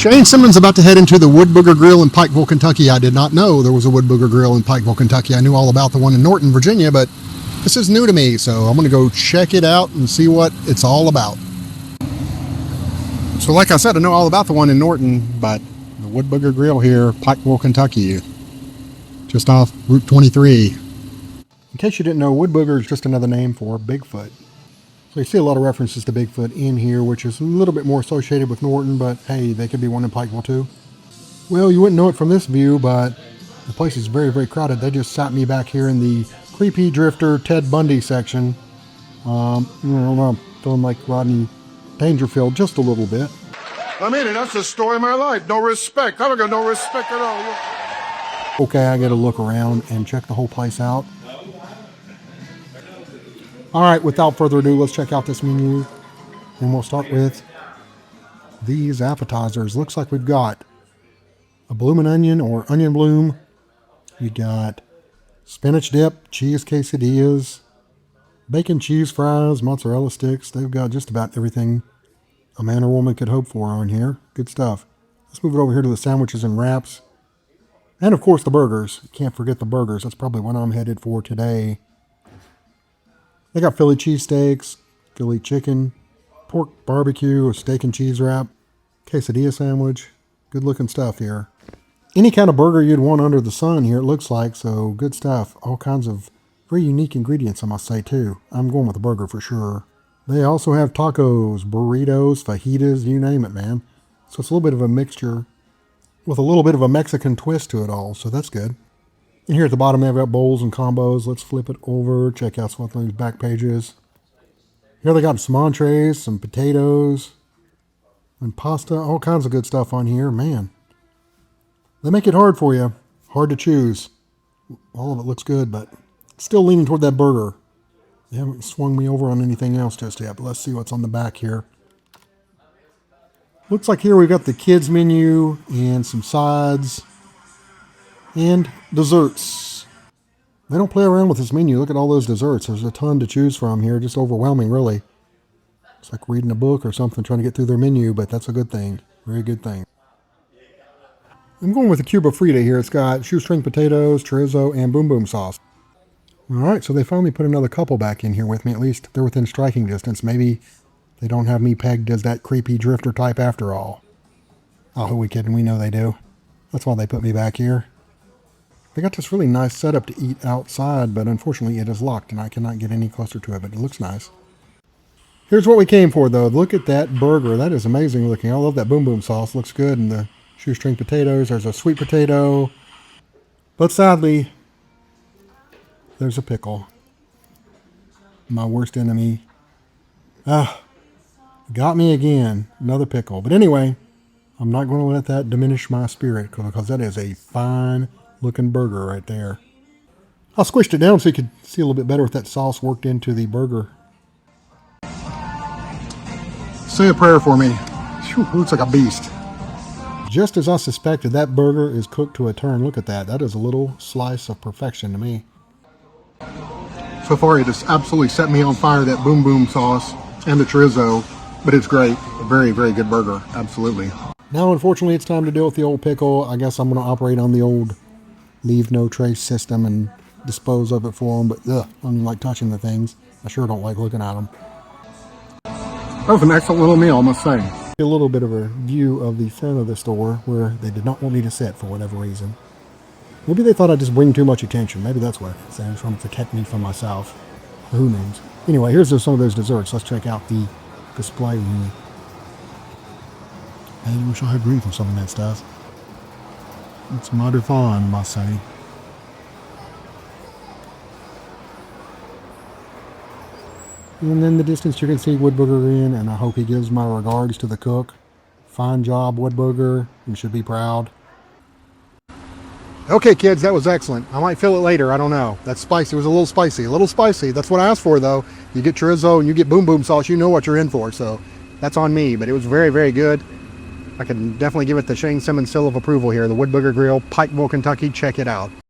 Shane Simmons about to head into the Woodbooger Grill in Pikeville, Kentucky. I did not know there was a Woodbooger Grill in Pikeville, Kentucky. I knew all about the one in Norton, Virginia, but this is new to me, so I'm going to go check it out and see what it's all about. So like I said, I know all about the one in Norton, but the Woodbooger Grill here, Pikeville, Kentucky, just off Route 23. In case you didn't know, Woodbooger is just another name for Bigfoot. So you see a lot of references to Bigfoot in here, which is a little bit more associated with Norton, but hey, they could be one in Pikeville too. Well, you wouldn't know it from this view, but the place is very, very crowded. They just sat me back here in the creepy drifter Ted Bundy section. I'm feeling like Rodney Dangerfield just a little bit. I mean, that's the story of my life. No respect. I don't got no respect at all. Okay, I gotta look around and check the whole place out. All right, without further ado, let's check out this menu. And we'll start with these appetizers. Looks like we've got a bloomin' onion or onion bloom. We got spinach dip, cheese quesadillas, bacon cheese fries, mozzarella sticks. They've got just about everything a man or woman could hope for on here. Good stuff. Let's move it over here to the sandwiches and wraps. And of course the burgers. Can't forget the burgers. That's probably what I'm headed for today. They got Philly cheesesteaks, Philly chicken, pork barbecue, a steak and cheese wrap, quesadilla sandwich. Good looking stuff here. Any kind of burger you'd want under the sun here, it looks like, so good stuff. All kinds of very unique ingredients, I must say, too. I'm going with a burger for sure. They also have tacos, burritos, fajitas, you name it, man. So it's a little bit of a mixture with a little bit of a Mexican twist to it all, so that's good. And here at the bottom, they've got bowls and combos. Let's flip it over, check out some of those back pages. Here they got some entrees, some potatoes, and pasta, all kinds of good stuff on here. Man, they make it hard for you. Hard to choose. All of it looks good, but still leaning toward that burger. They haven't swung me over on anything else just yet, but let's see what's on the back here. Looks like here we've got the kids menu and some sides and desserts. They don't play around with this menu. Look at all those desserts. There's a ton to choose from here. Just overwhelming, really. It's like reading a book or something, trying to get through their menu, but that's a good thing. Very good thing. I'm going with the Cuba Frita here. It's got shoestring potatoes, chorizo, and boom boom sauce. All right, so they finally put another couple back in here with me. At least they're within striking distance. Maybe they don't have me pegged as that creepy drifter type after all. Oh, who are we kidding? We know they do. That's why they put me back here. They got this really nice setup to eat outside, but unfortunately it is locked and I cannot get any closer to it, but it looks nice. Here's what we came for, though. Look at that burger. That is amazing looking. I love that boom boom sauce. Looks good. And the shoestring potatoes. There's a sweet potato. But sadly, there's a pickle. My worst enemy. Got me again. Another pickle. But anyway, I'm not going to let that diminish my spirit because that is a fine looking burger right there. I squished it down so you could see a little bit better with that sauce worked into the burger. Say a prayer for me. Whew, looks like a beast. Just as I suspected, that burger is cooked to a turn. Look at that. That is a little slice of perfection to me. So far it has absolutely set me on fire, that boom boom sauce and the chorizo, but it's great. A very, very good burger. Absolutely. Now, unfortunately, it's time to deal with the old pickle. I guess I'm going to operate on the old leave no trace system and dispose of it for them, but I don't even like touching the things. I sure don't like looking at them. That was an excellent little meal, I must say. A little bit of a view of the front of the store where they did not want me to sit for whatever reason. Maybe they thought I'd just bring too much attention. Maybe that's what it is. They just wanted to protect me from myself. Who knows? Anyway, here's some of those desserts. Let's check out the display. I wish I had room for some of that stuff. It's mighty fun, must say. And in the distance you can see Woodbooger Inn, and I hope he gives my regards to the cook. Fine job, Woodbooger. You should be proud. Okay, kids, that was excellent. I might feel it later, I don't know. That's spicy. It was a little spicy. A little spicy. That's what I asked for, though. You get chorizo and you get boom boom sauce, you know what you're in for, so that's on me. But it was very, very good. I can definitely give it the Shane Simmons seal of approval here. The Woodbooger Grill, Pikeville, Kentucky. Check it out.